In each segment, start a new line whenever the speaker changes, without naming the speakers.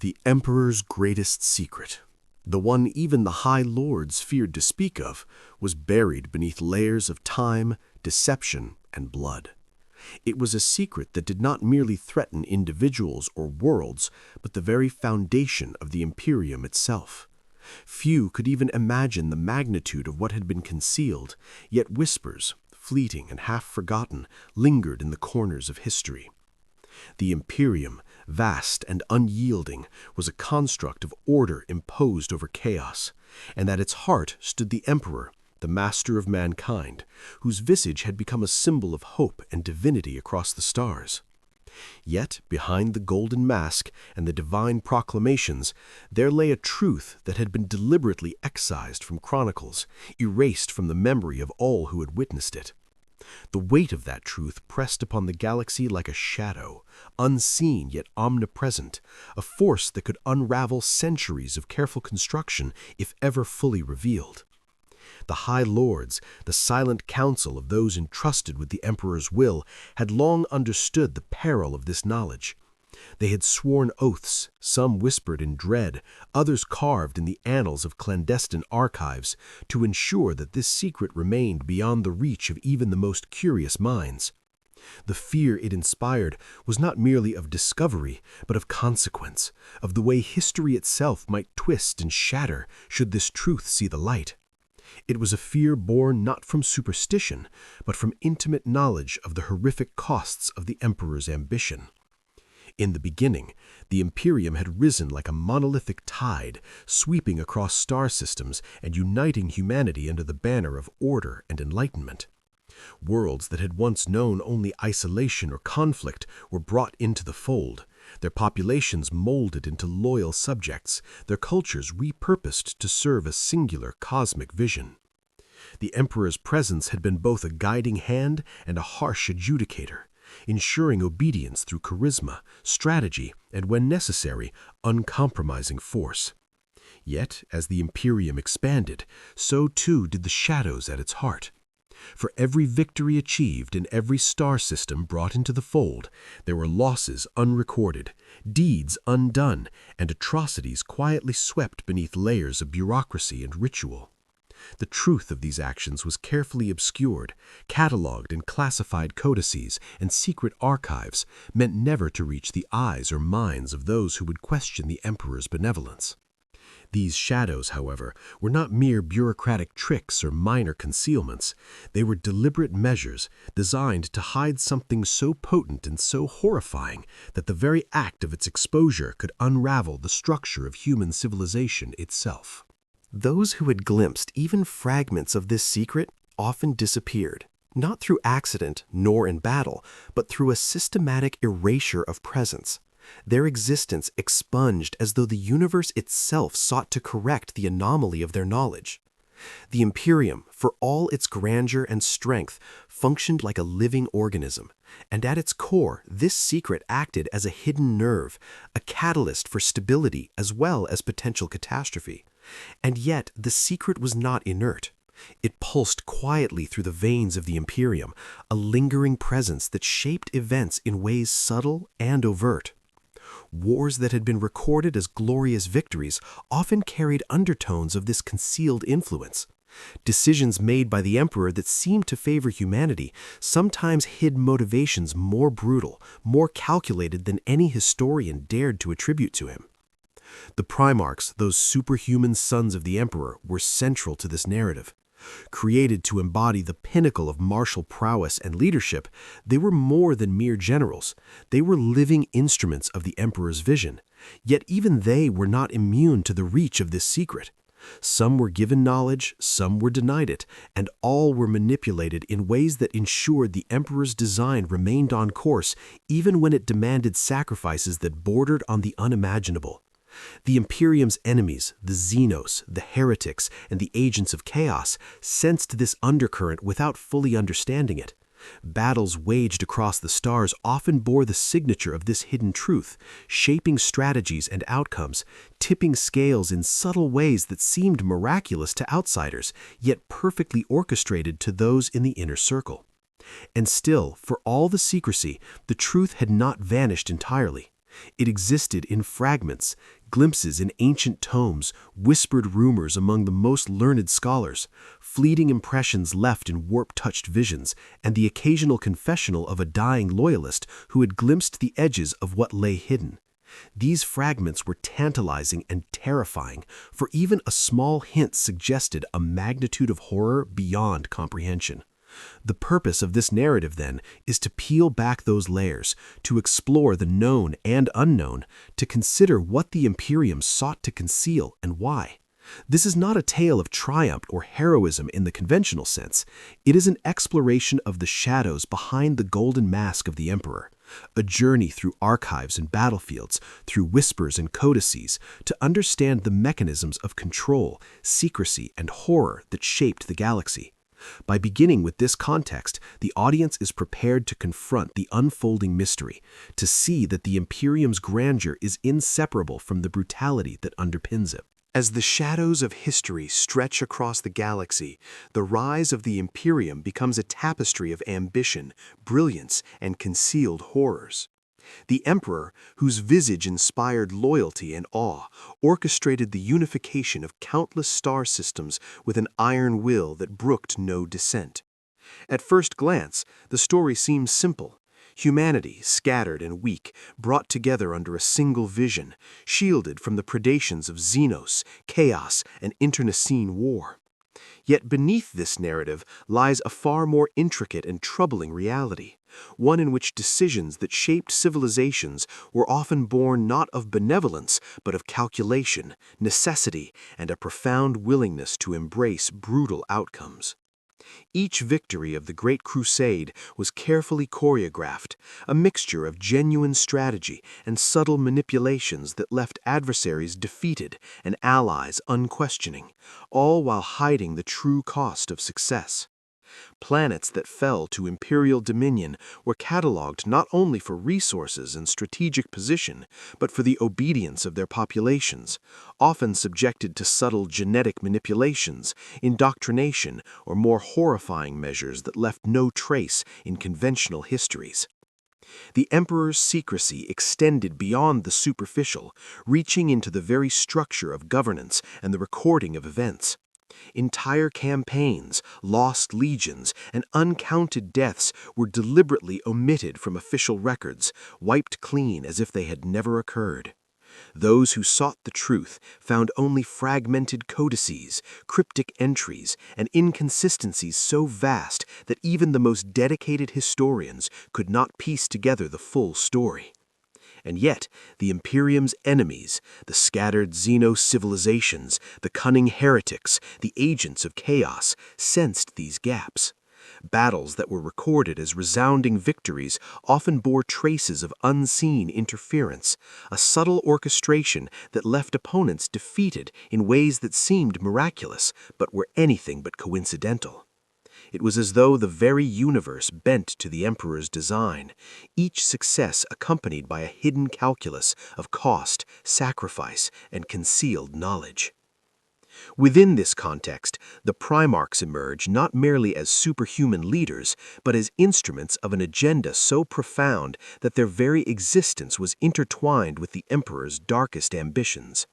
The Emperor's greatest secret, the one even the High Lords feared to speak of, was buried beneath layers of time, deception, and blood. It was a secret that did not merely threaten individuals or worlds, but the very foundation of the Imperium itself. Few could even imagine the magnitude of what had been concealed, yet whispers, fleeting and half-forgotten, lingered in the corners of history. The Imperium, vast and unyielding, was a construct of order imposed over chaos, and at its heart stood the Emperor, the master of mankind, whose visage had become a symbol of hope and divinity across the stars. Yet, behind the golden mask and the divine proclamations, there lay a truth that had been deliberately excised from chronicles, erased from the memory of all who had witnessed it. The weight of that truth pressed upon the galaxy like a shadow, unseen yet omnipresent, a force that could unravel centuries of careful construction if ever fully revealed. The High Lords, the silent council of those entrusted with the Emperor's will, had long understood the peril of this knowledge. They had sworn oaths, some whispered in dread, others carved in the annals of clandestine archives, to ensure that this secret remained beyond the reach of even the most curious minds. The fear it inspired was not merely of discovery, but of consequence, of the way history itself might twist and shatter should this truth see the light. It was a fear born not from superstition, but from intimate knowledge of the horrific costs of the Emperor's ambition. In the beginning, the Imperium had risen like a monolithic tide, sweeping across star systems and uniting humanity under the banner of order and enlightenment. Worlds that had once known only isolation or conflict were brought into the fold, their populations molded into loyal subjects, their cultures repurposed to serve a singular cosmic vision. The Emperor's presence had been both a guiding hand and a harsh adjudicator, ensuring obedience through charisma, strategy, and, when necessary, uncompromising force. Yet, as the Imperium expanded, so too did the shadows at its heart. For every victory achieved and every star system brought into the fold, there were losses unrecorded, deeds undone, and atrocities quietly swept beneath layers of bureaucracy and ritual. The truth of these actions was carefully obscured, catalogued in classified codices and secret archives, meant never to reach the eyes or minds of those who would question the Emperor's benevolence. These shadows, however, were not mere bureaucratic tricks or minor concealments. They were deliberate measures designed to hide something so potent and so horrifying that the very act of its exposure could unravel the structure of human civilization itself. Those who had glimpsed even fragments of this secret often disappeared, not through accident nor in battle, but through a systematic erasure of presence. Their existence expunged as though the universe itself sought to correct the anomaly of their knowledge. The Imperium, for all its grandeur and strength, functioned like a living organism, and at its core, this secret acted as a hidden nerve, a catalyst for stability as well as potential catastrophe. And yet, the secret was not inert. It pulsed quietly through the veins of the Imperium, a lingering presence that shaped events in ways subtle and overt. Wars that had been recorded as glorious victories often carried undertones of this concealed influence. Decisions made by the Emperor that seemed to favor humanity sometimes hid motivations more brutal, more calculated than any historian dared to attribute to him. The Primarchs, those superhuman sons of the Emperor, were central to this narrative. Created to embody the pinnacle of martial prowess and leadership, they were more than mere generals. They were living instruments of the Emperor's vision. Yet even they were not immune to the reach of this secret. Some were given knowledge, some were denied it, and all were manipulated in ways that ensured the Emperor's design remained on course even when it demanded sacrifices that bordered on the unimaginable. The Imperium's enemies, the Xenos, the heretics, and the agents of chaos, sensed this undercurrent without fully understanding it. Battles waged across the stars often bore the signature of this hidden truth, shaping strategies and outcomes, tipping scales in subtle ways that seemed miraculous to outsiders, yet perfectly orchestrated to those in the inner circle. And still, for all the secrecy, the truth had not vanished entirely. It existed in fragments, glimpses in ancient tomes, whispered rumors among the most learned scholars, fleeting impressions left in warp-touched visions, and the occasional confessional of a dying loyalist who had glimpsed the edges of what lay hidden. These fragments were tantalizing and terrifying, for even a small hint suggested a magnitude of horror beyond comprehension. The purpose of this narrative, then, is to peel back those layers, to explore the known and unknown, to consider what the Imperium sought to conceal and why. This is not a tale of triumph or heroism in the conventional sense. It is an exploration of the shadows behind the golden mask of the Emperor, a journey through archives and battlefields, through whispers and codices, to understand the mechanisms of control, secrecy, and horror that shaped the galaxy. By beginning with this context, the audience is prepared to confront the unfolding mystery, to see that the Imperium's grandeur is inseparable from the brutality that underpins it. As the shadows of history stretch across the galaxy, the rise of the Imperium becomes a tapestry of ambition, brilliance, and concealed horrors. The Emperor, whose visage inspired loyalty and awe, orchestrated the unification of countless star systems with an iron will that brooked no dissent. At first glance, the story seems simple. Humanity, scattered and weak, brought together under a single vision, shielded from the predations of Xenos, chaos, and internecine war. Yet beneath this narrative lies a far more intricate and troubling reality, one in which decisions that shaped civilizations were often born not of benevolence, but of calculation, necessity, and a profound willingness to embrace brutal outcomes. Each victory of the Great Crusade was carefully choreographed, a mixture of genuine strategy and subtle manipulations that left adversaries defeated and allies unquestioning, all while hiding the true cost of success. Planets that fell to Imperial dominion were catalogued not only for resources and strategic position, but for the obedience of their populations, often subjected to subtle genetic manipulations, indoctrination, or more horrifying measures that left no trace in conventional histories. The Emperor's secrecy extended beyond the superficial, reaching into the very structure of governance and the recording of events. Entire campaigns, lost legions, and uncounted deaths were deliberately omitted from official records, wiped clean as if they had never occurred. Those who sought the truth found only fragmented codices, cryptic entries, and inconsistencies so vast that even the most dedicated historians could not piece together the full story. And yet, the Imperium's enemies, the scattered Xeno civilizations, the cunning heretics, the agents of chaos, sensed these gaps. Battles that were recorded as resounding victories often bore traces of unseen interference, a subtle orchestration that left opponents defeated in ways that seemed miraculous, but were anything but coincidental. It was as though the very universe bent to the Emperor's design, each success accompanied by a hidden calculus of cost, sacrifice, and concealed knowledge. Within this context, the Primarchs emerge not merely as superhuman leaders, but as instruments of an agenda so profound that their very existence was intertwined with the Emperor's darkest ambitions.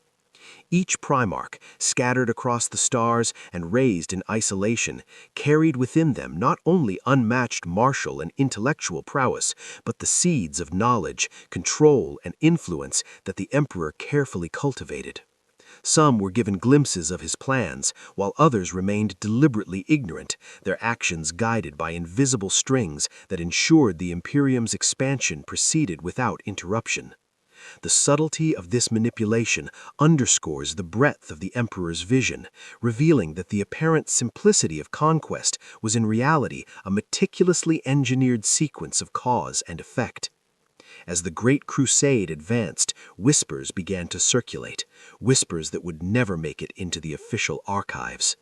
Each Primarch, scattered across the stars and raised in isolation, carried within them not only unmatched martial and intellectual prowess, but the seeds of knowledge, control, and influence that the Emperor carefully cultivated. Some were given glimpses of his plans, while others remained deliberately ignorant, their actions guided by invisible strings that ensured the Imperium's expansion proceeded without interruption. The subtlety of this manipulation underscores the breadth of the Emperor's vision, revealing that the apparent simplicity of conquest was in reality a meticulously engineered sequence of cause and effect. As the Great Crusade advanced, whispers began to circulate, whispers that would never make it into the official archives.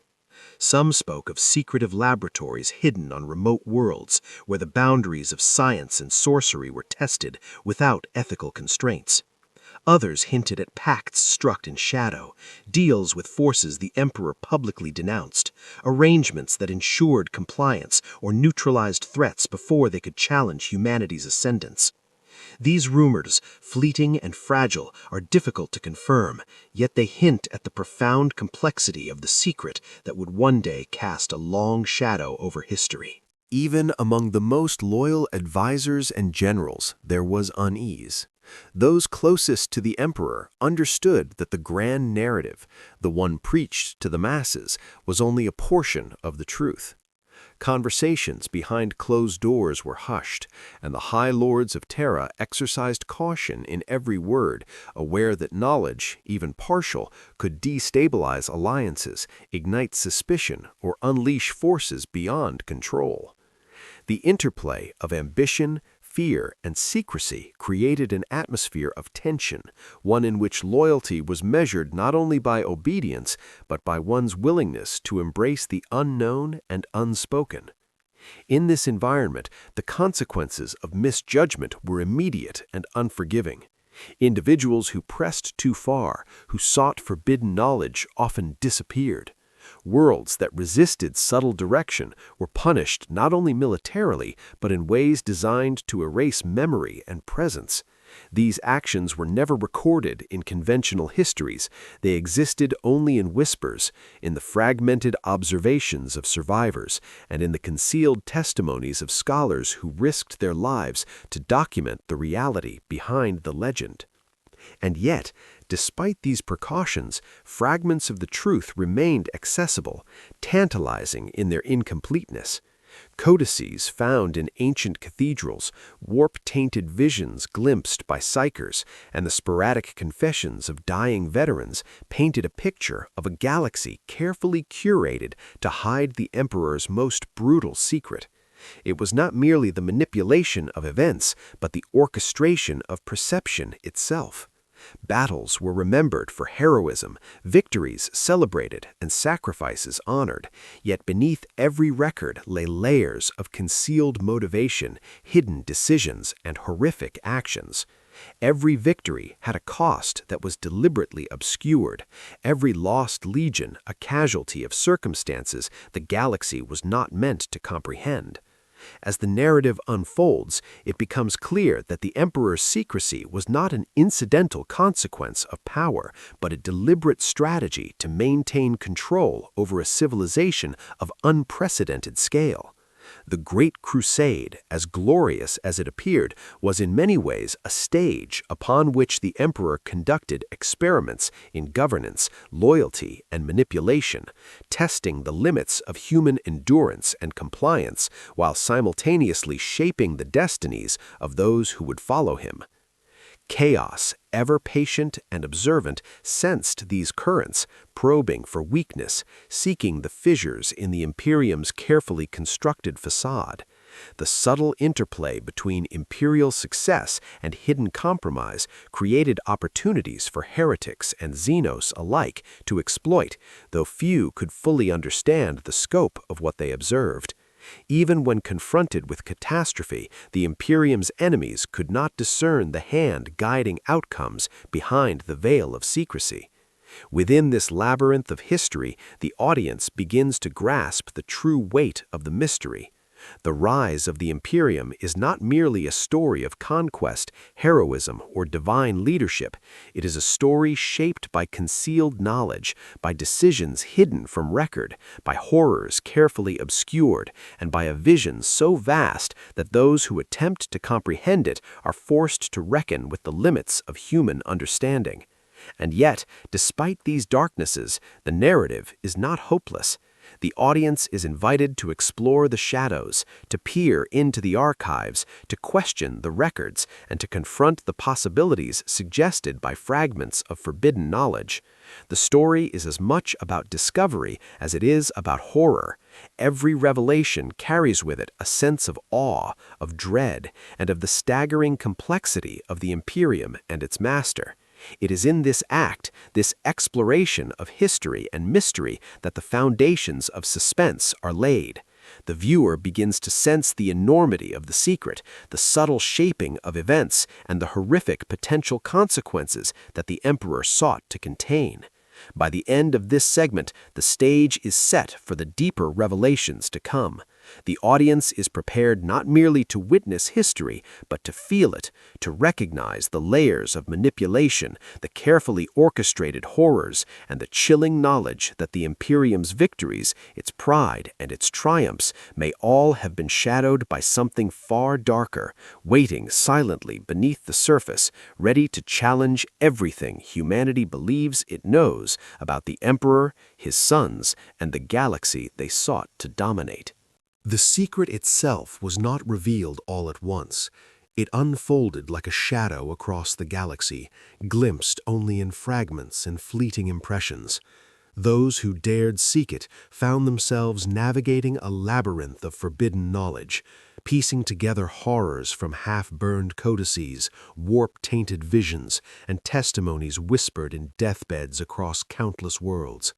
Some spoke of secretive laboratories hidden on remote worlds where the boundaries of science and sorcery were tested without ethical constraints. Others hinted at pacts struck in shadow, deals with forces the Emperor publicly denounced, arrangements that ensured compliance or neutralized threats before they could challenge humanity's ascendance. These rumors, fleeting and fragile, are difficult to confirm, yet they hint at the profound complexity of the secret that would one day cast a long shadow over history. Even among the most loyal advisors and generals, there was unease. Those closest to the emperor understood that the grand narrative, the one preached to the masses, was only a portion of the truth. Conversations behind closed doors were hushed, and the high lords of Terra exercised caution in every word, aware that knowledge, even partial, could destabilize alliances, ignite suspicion, or unleash forces beyond control. The interplay of ambition, fear, and secrecy created an atmosphere of tension, one in which loyalty was measured not only by obedience, but by one's willingness to embrace the unknown and unspoken. In this environment, the consequences of misjudgment were immediate and unforgiving. Individuals who pressed too far, who sought forbidden knowledge, often disappeared. Worlds that resisted subtle direction were punished not only militarily, but in ways designed to erase memory and presence. These actions were never recorded in conventional histories. They existed only in whispers, in the fragmented observations of survivors, and in the concealed testimonies of scholars who risked their lives to document the reality behind the legend. And yet, despite these precautions, fragments of the truth remained accessible, tantalizing in their incompleteness. Codices found in ancient cathedrals, warp-tainted visions glimpsed by psychers, and the sporadic confessions of dying veterans painted a picture of a galaxy carefully curated to hide the emperor's most brutal secret. It was not merely the manipulation of events, but the orchestration of perception itself. Battles were remembered for heroism, victories celebrated, and sacrifices honored, yet beneath every record lay layers of concealed motivation, hidden decisions, and horrific actions. Every victory had a cost that was deliberately obscured, every lost legion a casualty of circumstances the galaxy was not meant to comprehend. As the narrative unfolds, it becomes clear that the emperor's secrecy was not an incidental consequence of power, but a deliberate strategy to maintain control over a civilization of unprecedented scale. The Great Crusade, as glorious as it appeared, was in many ways a stage upon which the emperor conducted experiments in governance, loyalty, and manipulation, testing the limits of human endurance and compliance while simultaneously shaping the destinies of those who would follow him. Chaos, ever patient and observant, sensed these currents, probing for weakness, seeking the fissures in the Imperium's carefully constructed facade. The subtle interplay between imperial success and hidden compromise created opportunities for heretics and Xenos alike to exploit, though few could fully understand the scope of what they observed. Even when confronted with catastrophe, the Imperium's enemies could not discern the hand guiding outcomes behind the veil of secrecy. Within this labyrinth of history, the audience begins to grasp the true weight of the mystery. The rise of the Imperium is not merely a story of conquest, heroism, or divine leadership. It is a story shaped by concealed knowledge, by decisions hidden from record, by horrors carefully obscured, and by a vision so vast that those who attempt to comprehend it are forced to reckon with the limits of human understanding. And yet, despite these darknesses, the narrative is not hopeless. The audience is invited to explore the shadows, to peer into the archives, to question the records, and to confront the possibilities suggested by fragments of forbidden knowledge. The story is as much about discovery as it is about horror. Every revelation carries with it a sense of awe, of dread, and of the staggering complexity of the Imperium and its master. It is in this act, this exploration of history and mystery, that the foundations of suspense are laid. The viewer begins to sense the enormity of the secret, the subtle shaping of events, and the horrific potential consequences that the emperor sought to contain. By the end of this segment, the stage is set for the deeper revelations to come. The audience is prepared not merely to witness history, but to feel it, to recognize the layers of manipulation, the carefully orchestrated horrors, and the chilling knowledge that the Imperium's victories, its pride, and its triumphs may all have been shadowed by something far darker, waiting silently beneath the surface, ready to challenge everything humanity believes it knows about the Emperor, his sons, and the galaxy they sought to dominate. The secret itself was not revealed all at once. It unfolded like a shadow across the galaxy, glimpsed only in fragments and fleeting impressions. Those who dared seek it found themselves navigating a labyrinth of forbidden knowledge, piecing together horrors from half-burned codices, warp-tainted visions, and testimonies whispered in deathbeds across countless worlds.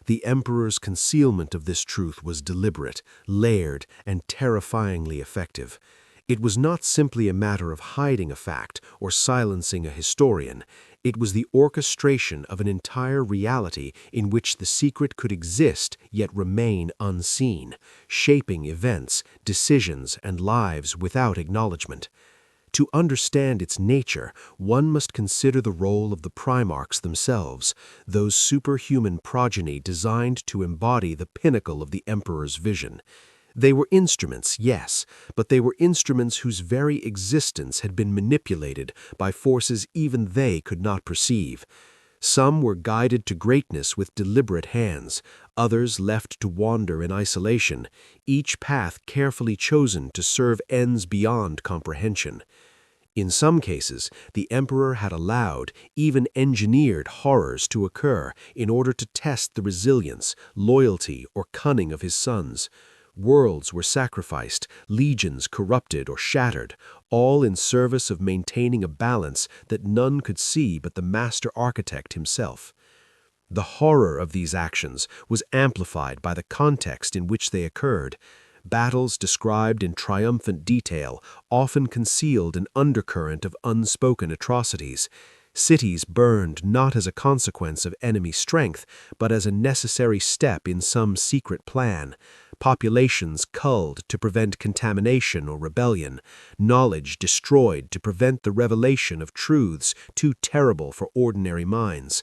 The Emperor's concealment of this truth was deliberate, layered, and terrifyingly effective. It was not simply a matter of hiding a fact or silencing a historian. It was the orchestration of an entire reality in which the secret could exist yet remain unseen, shaping events, decisions, and lives without acknowledgement. To understand its nature, one must consider the role of the Primarchs themselves, those superhuman progeny designed to embody the pinnacle of the Emperor's vision. They were instruments, yes, but they were instruments whose very existence had been manipulated by forces even they could not perceive. Some were guided to greatness with deliberate hands, others left to wander in isolation, each path carefully chosen to serve ends beyond comprehension. In some cases, the Emperor had allowed, even engineered horrors to occur in order to test the resilience, loyalty, or cunning of his sons. Worlds were sacrificed, legions corrupted or shattered, all in service of maintaining a balance that none could see but the master architect himself. The horror of these actions was amplified by the context in which they occurred. Battles described in triumphant detail often concealed an undercurrent of unspoken atrocities. Cities burned not as a consequence of enemy strength, but as a necessary step in some secret plan. Populations culled to prevent contamination or rebellion. Knowledge destroyed to prevent the revelation of truths too terrible for ordinary minds.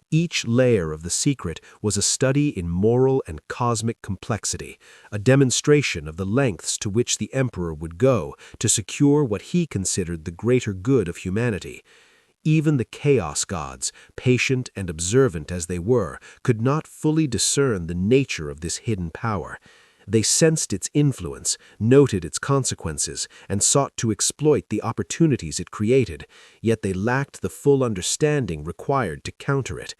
Each layer of the secret was a study in moral and cosmic complexity, a demonstration of the lengths to which the Emperor would go to secure what he considered the greater good of humanity. Even the Chaos Gods, patient and observant as they were, could not fully discern the nature of this hidden power. They sensed its influence, noted its consequences, and sought to exploit the opportunities it created, yet they lacked the full understanding required to counter it.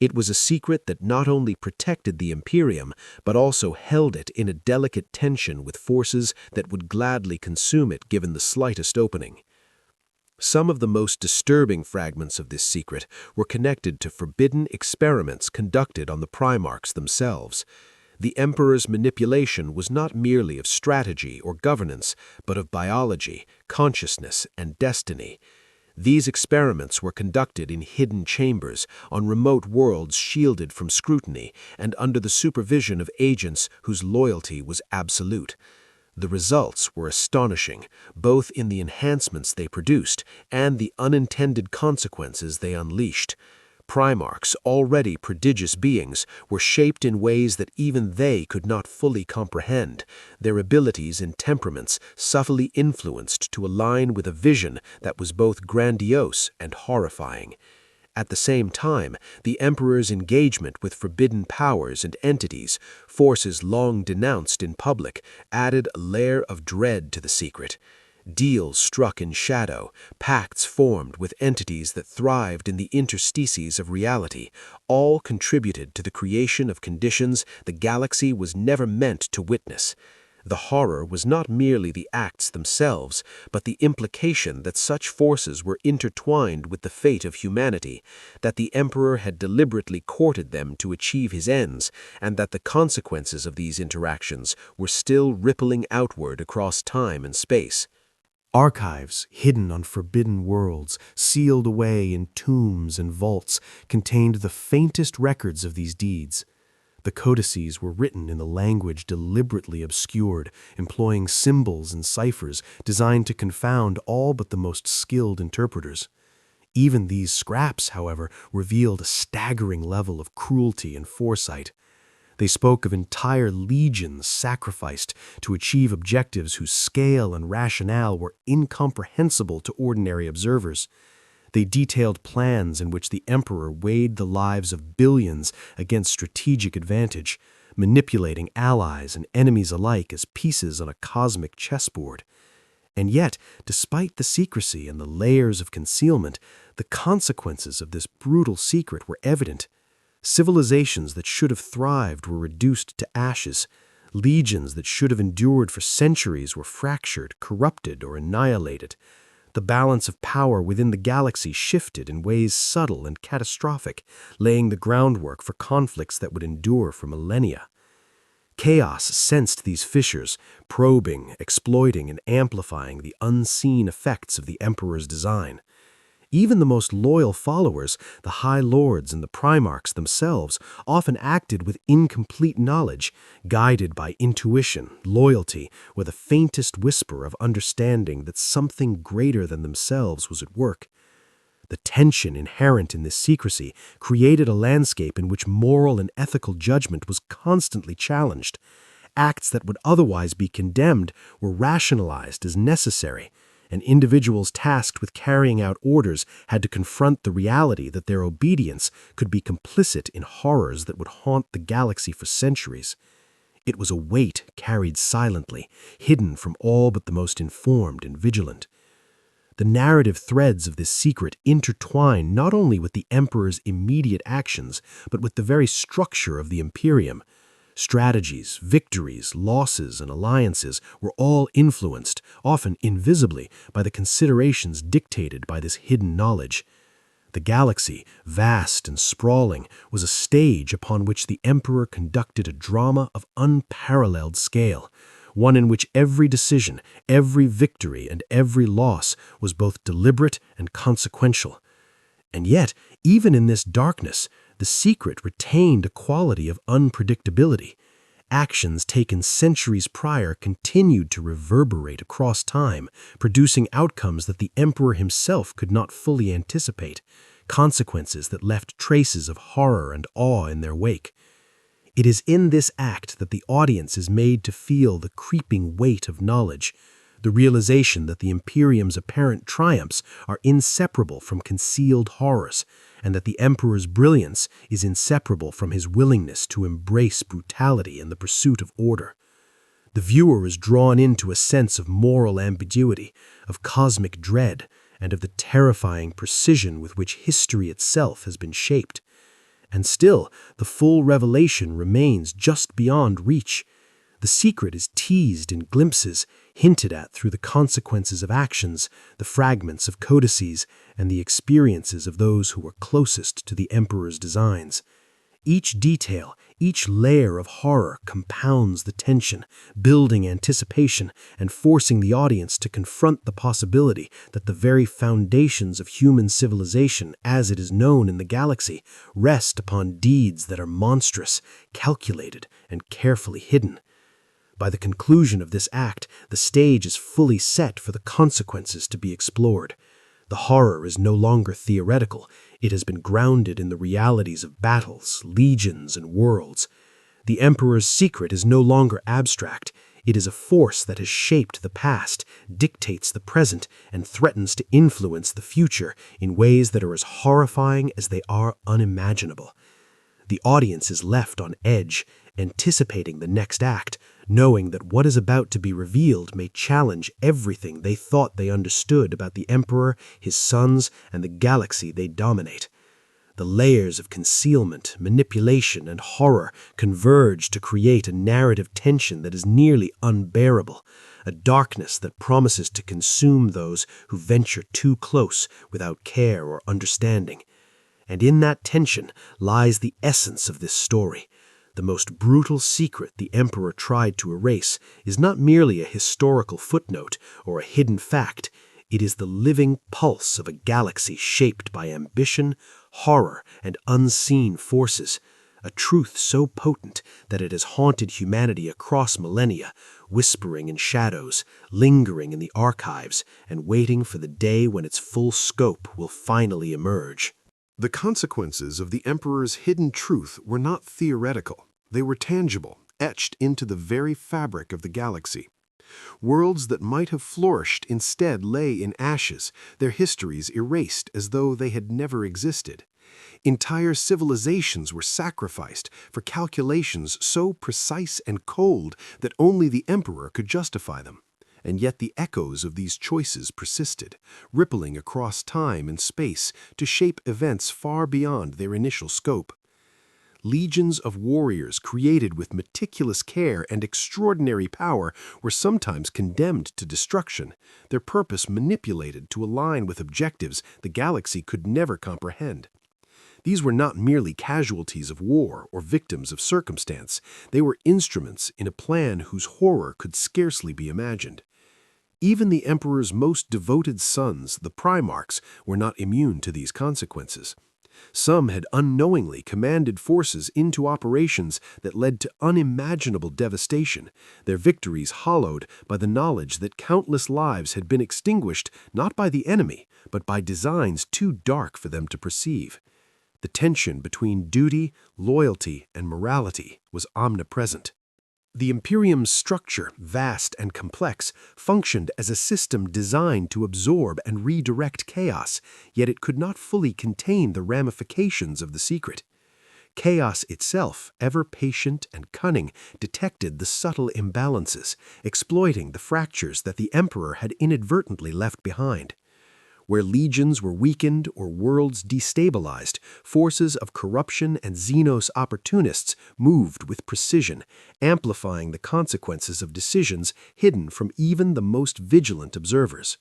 It was a secret that not only protected the Imperium, but also held it in a delicate tension with forces that would gladly consume it given the slightest opening. Some of the most disturbing fragments of this secret were connected to forbidden experiments conducted on the Primarchs themselves. The Emperor's manipulation was not merely of strategy or governance, but of biology, consciousness, and destiny. These experiments were conducted in hidden chambers, on remote worlds shielded from scrutiny, and under the supervision of agents whose loyalty was absolute. The results were astonishing, both in the enhancements they produced and the unintended consequences they unleashed. Primarchs, already prodigious beings, were shaped in ways that even they could not fully comprehend, their abilities and temperaments subtly influenced to align with a vision that was both grandiose and horrifying. At the same time, the Emperor's engagement with forbidden powers and entities, forces long denounced in public, added a layer of dread to the secret. Deals struck in shadow, pacts formed with entities that thrived in the interstices of reality, all contributed to the creation of conditions the galaxy was never meant to witness. The horror was not merely the acts themselves, but the implication that such forces were intertwined with the fate of humanity, that the Emperor had deliberately courted them to achieve his ends, and that the consequences of these interactions were still rippling outward across time and space. Archives, hidden on forbidden worlds, sealed away in tombs and vaults, contained the faintest records of these deeds. The codices were written in the language deliberately obscured, employing symbols and ciphers designed to confound all but the most skilled interpreters. Even these scraps, however, revealed a staggering level of cruelty and foresight. They spoke of entire legions sacrificed to achieve objectives whose scale and rationale were incomprehensible to ordinary observers. They detailed plans in which the emperor weighed the lives of billions against strategic advantage, manipulating allies and enemies alike as pieces on a cosmic chessboard. And yet, despite the secrecy and the layers of concealment, the consequences of this brutal secret were evident. Civilizations that should have thrived were reduced to ashes. Legions that should have endured for centuries were fractured, corrupted, or annihilated. The balance of power within the galaxy shifted in ways subtle and catastrophic, laying the groundwork for conflicts that would endure for millennia. Chaos sensed these fissures, probing, exploiting, and amplifying the unseen effects of the Emperor's design. Even the most loyal followers, the High Lords and the Primarchs themselves, often acted with incomplete knowledge, guided by intuition, loyalty, or the faintest whisper of understanding that something greater than themselves was at work. The tension inherent in this secrecy created a landscape in which moral and ethical judgment was constantly challenged. Acts that would otherwise be condemned were rationalized as necessary, and individuals tasked with carrying out orders had to confront the reality that their obedience could be complicit in horrors that would haunt the galaxy for centuries. It was a weight carried silently, hidden from all but the most informed and vigilant. The narrative threads of this secret intertwine not only with the Emperor's immediate actions, but with the very structure of the Imperium. Strategies, victories, losses, and alliances were all influenced, often invisibly, by the considerations dictated by this hidden knowledge. The galaxy, vast and sprawling, was a stage upon which the Emperor conducted a drama of unparalleled scale, one in which every decision, every victory, and every loss was both deliberate and consequential. And yet, even in this darkness, the secret retained a quality of unpredictability. Actions taken centuries prior continued to reverberate across time, producing outcomes that the Emperor himself could not fully anticipate, consequences that left traces of horror and awe in their wake. It is in this act that the audience is made to feel the creeping weight of knowledge, the realization that the Imperium's apparent triumphs are inseparable from concealed horrors, and that the Emperor's brilliance is inseparable from his willingness to embrace brutality in the pursuit of order. The viewer is drawn into a sense of moral ambiguity, of cosmic dread, and of the terrifying precision with which history itself has been shaped. And still, the full revelation remains just beyond reach. The secret is teased in glimpses, hinted at through the consequences of actions, the fragments of codices, and the experiences of those who were closest to the Emperor's designs. Each detail, each layer of horror compounds the tension, building anticipation and forcing the audience to confront the possibility that the very foundations of human civilization, as it is known in the galaxy, rest upon deeds that are monstrous, calculated, and carefully hidden. By the conclusion of this act, the stage is fully set for the consequences to be explored. The horror is no longer theoretical. It has been grounded in the realities of battles, legions, and worlds. The Emperor's secret is no longer abstract. It is a force that has shaped the past, dictates the present, and threatens to influence the future in ways that are as horrifying as they are unimaginable. The audience is left on edge, anticipating the next act, knowing that what is about to be revealed may challenge everything they thought they understood about the Emperor, his sons, and the galaxy they dominate. The layers of concealment, manipulation, and horror converge to create a narrative tension that is nearly unbearable, a darkness that promises to consume those who venture too close without care or understanding. And in that tension lies the essence of this story. The most brutal secret the Emperor tried to erase is not merely a historical footnote or a hidden fact. It is the living pulse of a galaxy shaped by ambition, horror, and unseen forces,
a truth so potent that it has haunted humanity across millennia, whispering in shadows, lingering in the archives, and waiting for the day when its full scope will finally emerge.
The consequences of the Emperor's hidden truth were not theoretical. They were tangible, etched into the very fabric of the galaxy. Worlds that might have flourished instead lay in ashes, their histories erased as though they had never existed. Entire civilizations were sacrificed for calculations so precise and cold that only the Emperor could justify them. And yet the echoes of these choices persisted, rippling across time and space to shape events far beyond their initial scope. Legions of warriors created with meticulous care and extraordinary power were sometimes condemned to destruction, their purpose manipulated to align with objectives the galaxy could never comprehend. These were not merely casualties of war or victims of circumstance. They were instruments in a plan whose horror could scarcely be imagined. Even the Emperor's most devoted sons, the Primarchs, were not immune to these consequences. Some had unknowingly commanded forces into operations that led to unimaginable devastation, their victories hollowed by the knowledge that countless lives had been extinguished not by the enemy, but by designs too dark for them to perceive. The tension between duty, loyalty, and morality was omnipresent. The Imperium's structure, vast and complex, functioned as a system designed to absorb and redirect chaos, yet it could not fully contain the ramifications of the secret. Chaos itself, ever patient and cunning, detected the subtle imbalances, exploiting the fractures that the Emperor had inadvertently left behind. Where legions were weakened or worlds destabilized, forces of corruption and Xenos opportunists moved with precision, amplifying the consequences of decisions hidden from even the most vigilant observers.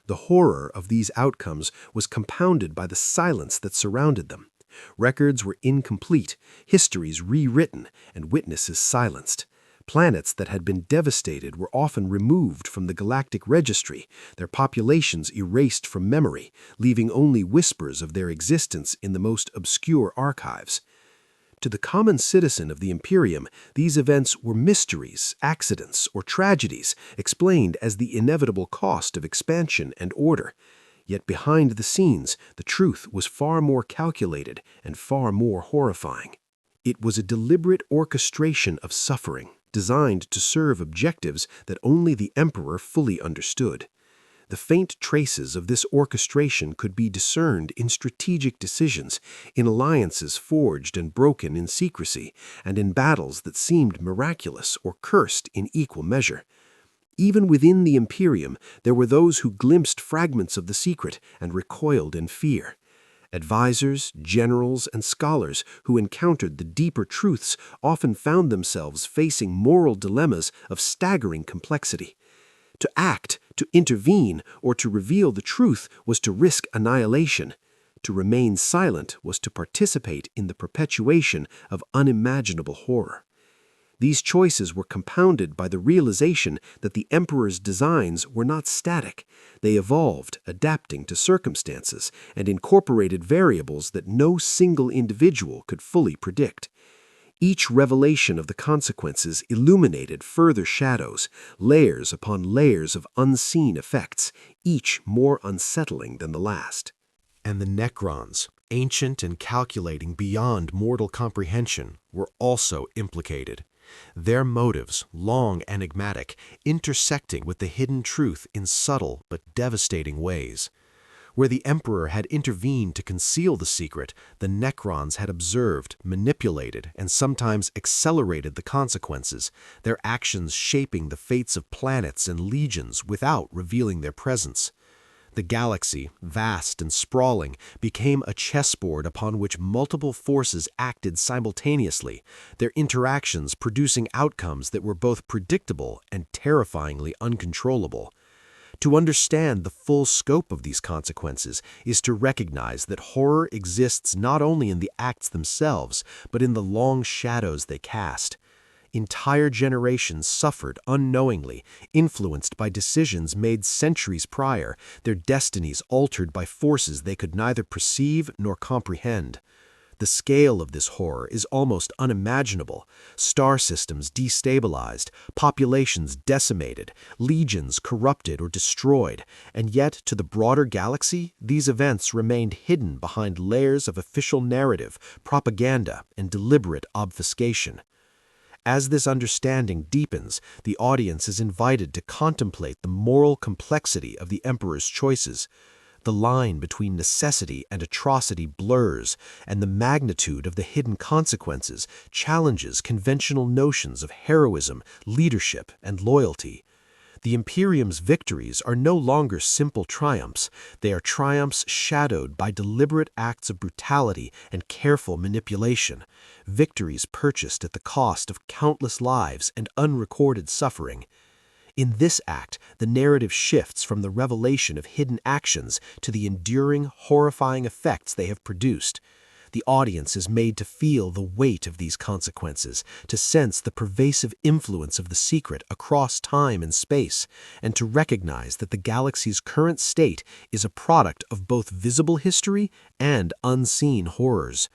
The horror of these outcomes was compounded by the silence that surrounded them. Records were incomplete, histories rewritten, and witnesses silenced. Planets that had been devastated were often removed from the galactic registry, their populations erased from memory, leaving only whispers of their existence in the most obscure archives. To the common citizen of the Imperium, these events were mysteries, accidents, or tragedies, explained as the inevitable cost of expansion and order. Yet behind the scenes, the truth was far more calculated and far more horrifying. It was a deliberate orchestration of suffering, designed to serve objectives that only the Emperor fully understood. The faint traces of this orchestration could be discerned in strategic decisions, in alliances forged and broken in secrecy, and in battles that seemed miraculous or cursed in equal measure. Even within the Imperium, there were those who glimpsed fragments of the secret and recoiled in fear. Advisors, generals, and scholars who encountered the deeper truths often found themselves facing moral dilemmas of staggering complexity. To act, to intervene, or to reveal the truth was to risk annihilation. To remain silent was to participate in the perpetuation of unimaginable horror. These choices were compounded by the realization that the Emperor's designs were not static. They evolved, adapting to circumstances, and incorporated variables that no single individual could fully predict. Each revelation of the consequences illuminated further shadows, layers upon layers of unseen effects, each more unsettling than the last. And the Necrons, ancient and calculating beyond mortal comprehension, were also implicated. Their motives, long enigmatic, intersecting with the hidden truth in subtle but devastating ways. Where the Emperor had intervened to conceal the secret, the Necrons had observed, manipulated, and sometimes accelerated the consequences, their actions shaping the fates of planets and legions without revealing their presence. The galaxy, vast and sprawling, became a chessboard upon which multiple forces acted simultaneously, their interactions producing outcomes that were both predictable and terrifyingly uncontrollable. To understand the full scope of these consequences is to recognize that horror exists not only in the acts themselves, but in the long shadows they cast. Entire generations suffered unknowingly, influenced by decisions made centuries prior, their destinies altered by forces they could neither perceive nor comprehend.
The scale of this horror is almost unimaginable. Star systems destabilized, populations decimated, legions corrupted or destroyed, and yet to the broader galaxy, these events remained hidden behind layers of official narrative, propaganda, and deliberate obfuscation. As this understanding deepens, the audience is invited to contemplate the moral complexity of the Emperor's choices. The line between necessity and atrocity blurs, and the magnitude of the hidden consequences challenges conventional notions of heroism, leadership, and loyalty. The Imperium's victories are no longer simple triumphs. They are triumphs shadowed by deliberate acts of brutality and careful manipulation, victories purchased at the cost of countless lives and unrecorded suffering. In this act, the narrative shifts from the revelation of hidden actions to the enduring, horrifying effects they have produced. The audience is made to feel the weight of these consequences, to sense the pervasive influence of the secret across time and space, and to recognize that the galaxy's current state is a product of both visible history and unseen horrors.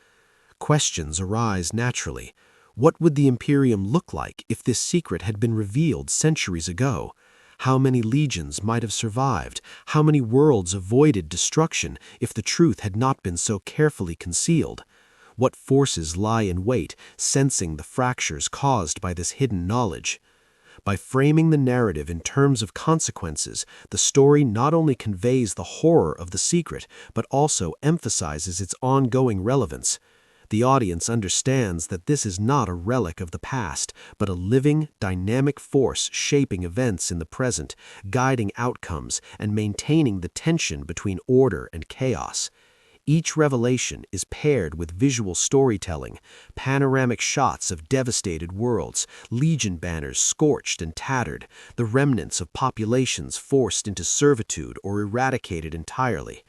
Questions arise naturally. What would the Imperium look like if this secret had been revealed centuries ago? How many legions might have survived? How many worlds avoided destruction if the truth had not been so carefully concealed? What forces lie in wait, sensing the fractures caused by this hidden knowledge? By framing the narrative in terms of consequences, the story not only conveys the horror of the secret, but also emphasizes its ongoing relevance. The audience understands that this is not a relic of the past, but a living, dynamic force shaping events in the present, guiding outcomes, and maintaining the tension between order and chaos. Each revelation is paired with visual storytelling, panoramic shots of devastated worlds, legion banners scorched and tattered, the remnants of populations forced into servitude or eradicated entirely.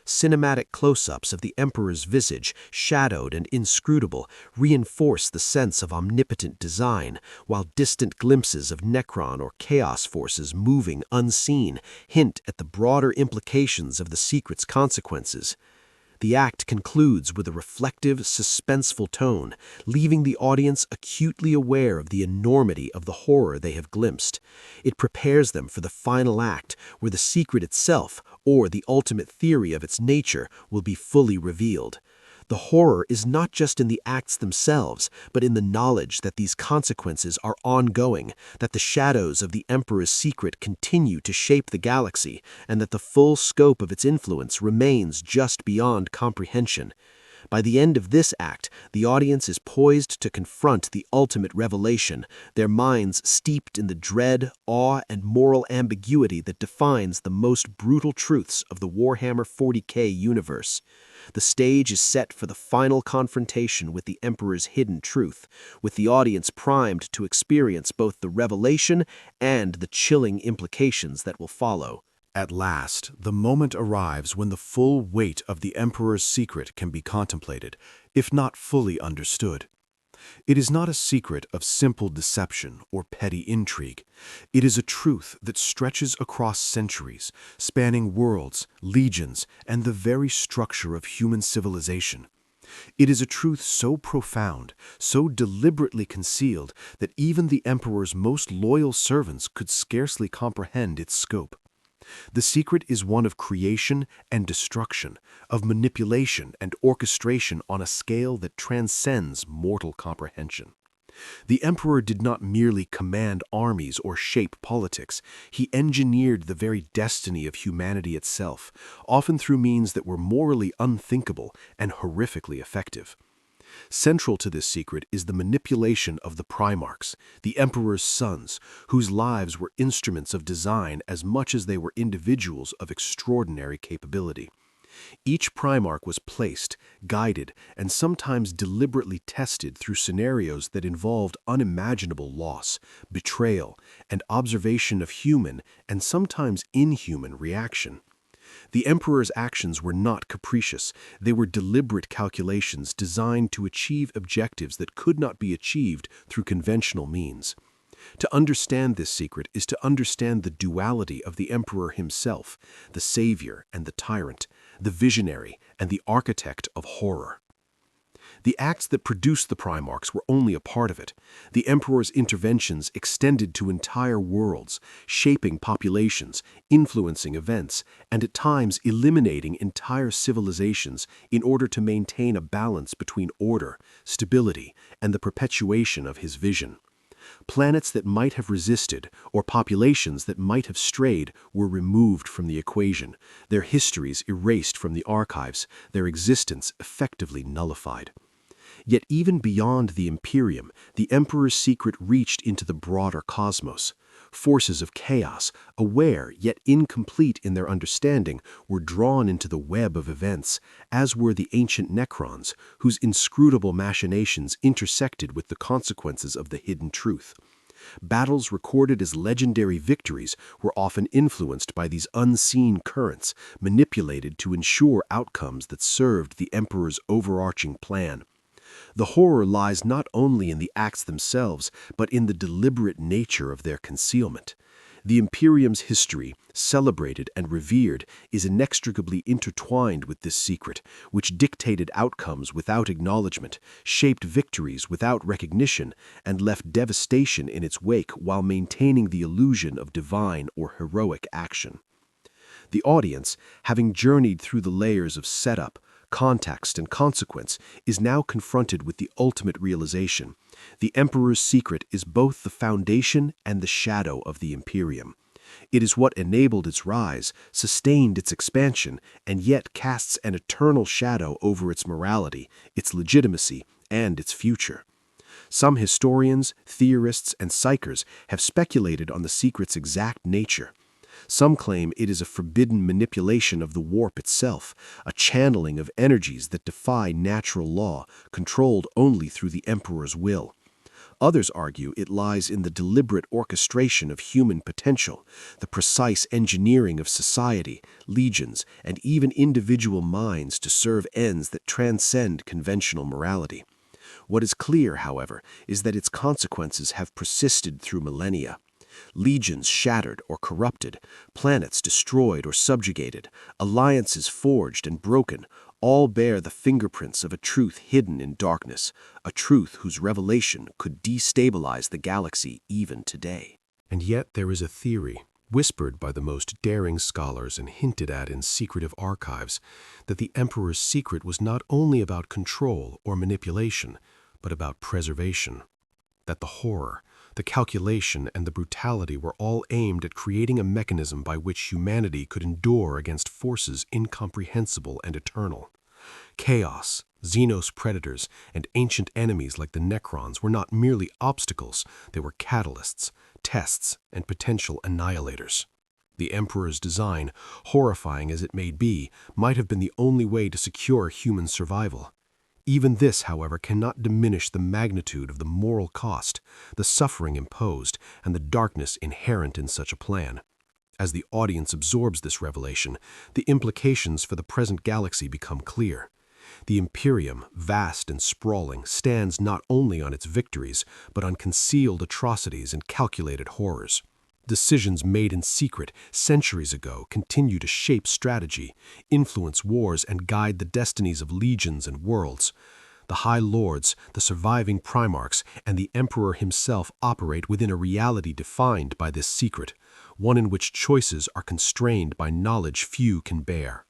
Cinematic close-ups of the Emperor's visage, shadowed and inscrutable, reinforce the sense of omnipotent design, while distant glimpses of Necron or Chaos forces moving unseen hint at the broader implications of the secret's consequences. The act concludes with a reflective, suspenseful tone, leaving the audience acutely aware of the enormity of the horror they have glimpsed. It prepares them for the final act, where the secret itself, or the ultimate theory of its nature, will be fully revealed. The horror is not just in the acts themselves, but in the knowledge that these consequences are ongoing, that the shadows of the Emperor's secret continue to shape the galaxy, and that the full scope of its influence remains just beyond comprehension. By the end of this act, the audience is poised to confront the ultimate revelation, their minds steeped in the dread, awe, and moral ambiguity that defines the most brutal truths of the Warhammer 40K universe. The stage is set for the final confrontation with the Emperor's hidden truth, with the audience primed to experience both the revelation and the chilling implications that will follow.
At last, the moment arrives when the full weight of the Emperor's secret can be contemplated, if not fully understood. It is not a secret of simple deception or petty intrigue. It is a truth that stretches across centuries, spanning worlds, legions, and the very structure of human civilization. It is a truth so profound, so deliberately concealed, that even the Emperor's most loyal servants could scarcely comprehend its scope. The secret is one of creation and destruction, of manipulation and orchestration on a scale that transcends mortal comprehension. The Emperor did not merely command armies or shape politics. He engineered the very destiny of humanity itself, often through means that were morally unthinkable and horrifically effective. Central to this secret is the manipulation of the Primarchs, the Emperor's sons, whose lives were instruments of design as much as they were individuals of extraordinary capability. Each Primarch was placed, guided, and sometimes deliberately tested through scenarios that involved unimaginable loss, betrayal, and observation of human and sometimes inhuman reaction. The Emperor's actions were not capricious. They were deliberate calculations designed to achieve objectives that could not be achieved through conventional means. To understand this secret is to understand the duality of the Emperor himself, the savior and the tyrant, the visionary and the architect of horror.
The acts that produced the Primarchs were only a part of it. The Emperor's interventions extended to entire worlds, shaping populations, influencing events, and at times eliminating entire civilizations in order to maintain a balance between order, stability, and the perpetuation of his vision. Planets that might have resisted, or populations that might have strayed, were removed from the equation, their histories erased from the archives, their existence effectively nullified. Yet even beyond the Imperium, the Emperor's secret reached into the broader cosmos. Forces of chaos, aware yet incomplete in their understanding, were drawn into the web of events, as were the ancient Necrons, whose inscrutable machinations intersected with the consequences of the hidden truth. Battles recorded as legendary victories were often influenced by these unseen currents, manipulated to ensure outcomes that served the Emperor's overarching plan. The horror lies not only in the acts themselves, but in the deliberate nature of their concealment. The Imperium's history, celebrated and revered, is inextricably intertwined with this secret, which dictated outcomes without acknowledgement, shaped victories without recognition, and left devastation in its wake while maintaining the illusion of divine or heroic action. The audience, having journeyed through the layers of setup, context, and consequence, is now confronted with the ultimate realization. The Emperor's secret is both the foundation and the shadow of the Imperium. It is what enabled its rise, sustained its expansion, and yet casts an eternal shadow over its morality, its legitimacy, and its future. Some historians, theorists, and psychers have speculated on the secret's exact nature. Some claim it is a forbidden manipulation of the warp itself, a channeling of energies that defy natural law, controlled only through the Emperor's will. Others argue it lies in the deliberate orchestration of human potential, the precise engineering of society, legions, and even individual minds to serve ends that transcend conventional morality. What is clear, however, is that its consequences have persisted through millennia. Legions shattered or corrupted, planets destroyed or subjugated, alliances forged and broken, all bear the fingerprints of a truth hidden in darkness, a truth whose revelation could destabilize the galaxy even today.
And yet there is a theory, whispered by the most daring scholars and hinted at in secretive archives, that the Emperor's secret was not only about control or manipulation, but about preservation. That the horror, the calculation, and the brutality were all aimed at creating a mechanism by which humanity could endure against forces incomprehensible and eternal. Chaos, Xenos predators, and ancient enemies like the Necrons were not merely obstacles, they were catalysts, tests, and potential annihilators. The Emperor's design, horrifying as it may be, might have been the only way to secure human survival. Even this, however, cannot diminish the magnitude of the moral cost, the suffering imposed, and the darkness inherent in such a plan. As the audience absorbs this revelation, the implications for the present galaxy become clear. The Imperium, vast and sprawling, stands not only on its victories, but on concealed atrocities and calculated horrors. Decisions made in secret centuries ago continue to shape strategy, influence wars, and guide the destinies of legions and worlds. The High Lords, the surviving Primarchs, and the Emperor himself operate within a reality defined by this secret, one in which choices are constrained by knowledge few can bear.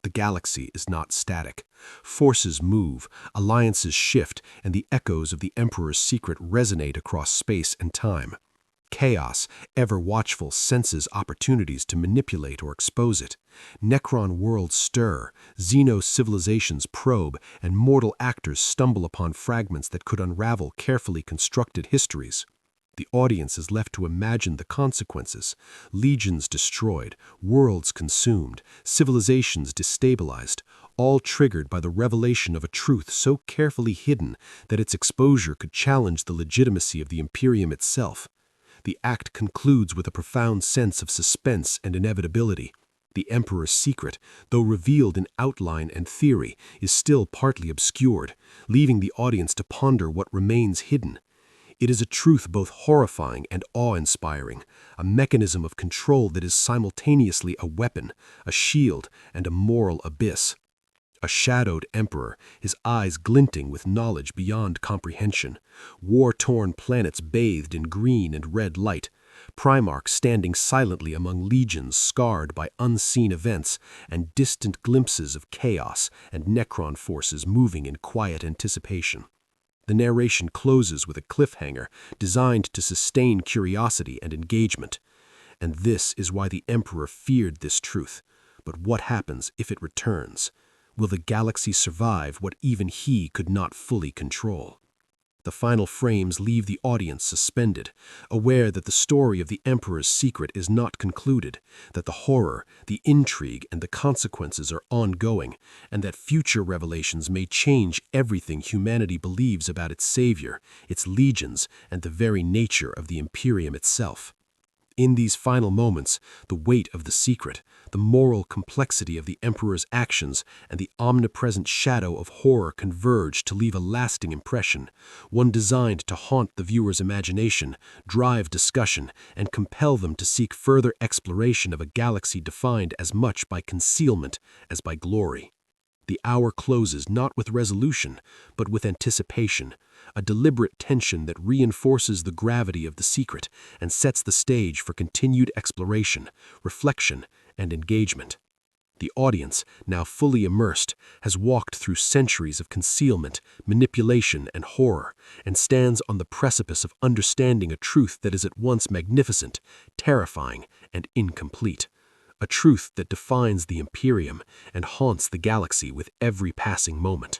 The galaxy is not static. Forces move, alliances shift, and the echoes of the Emperor's secret resonate across space and time. Chaos, ever watchful, senses opportunities to manipulate or expose it. Necron worlds stir, Xeno civilizations probe, and mortal actors stumble upon fragments that could unravel carefully constructed histories. The audience is left to imagine the consequences: legions destroyed, worlds consumed, civilizations destabilized, all triggered by the revelation of a truth so carefully hidden that its exposure could challenge the legitimacy of the Imperium itself. The act concludes with a profound sense of suspense and inevitability. The Emperor's secret, though revealed in outline and theory, is still partly obscured, leaving the audience to ponder what remains hidden. It is a truth both horrifying and awe-inspiring, a mechanism of control that is simultaneously a weapon, a shield, and a moral abyss.
A shadowed emperor, his eyes glinting with knowledge beyond comprehension, war-torn planets bathed in green and red light, Primarchs standing silently among legions scarred by unseen events, and distant glimpses of chaos and Necron forces moving in quiet anticipation. The narration closes with a cliffhanger designed to sustain curiosity and engagement. And this is why the Emperor feared this truth. But what happens if it returns? Will the galaxy survive what even he could not fully control? The final frames leave the audience suspended, aware that the story of the Emperor's secret is not concluded, that the horror, the intrigue, and the consequences are ongoing, and that future revelations may change everything humanity believes about its savior, its legions, and the very nature of the Imperium itself. In these final moments, the weight of the secret, the moral complexity of the Emperor's actions, and the omnipresent shadow of horror converge to leave a lasting impression, one designed to haunt the viewer's imagination, drive discussion, and compel them to seek further exploration of a galaxy defined as much by concealment as by glory. The hour closes not with resolution, but with anticipation, a deliberate tension that reinforces the gravity of the secret and sets the stage for continued exploration, reflection, and engagement. The audience, now fully immersed, has walked through centuries of concealment, manipulation, and horror, and stands on the precipice of understanding a truth that is at once magnificent, terrifying, and incomplete. A truth that defines the Imperium and haunts the galaxy with every passing moment.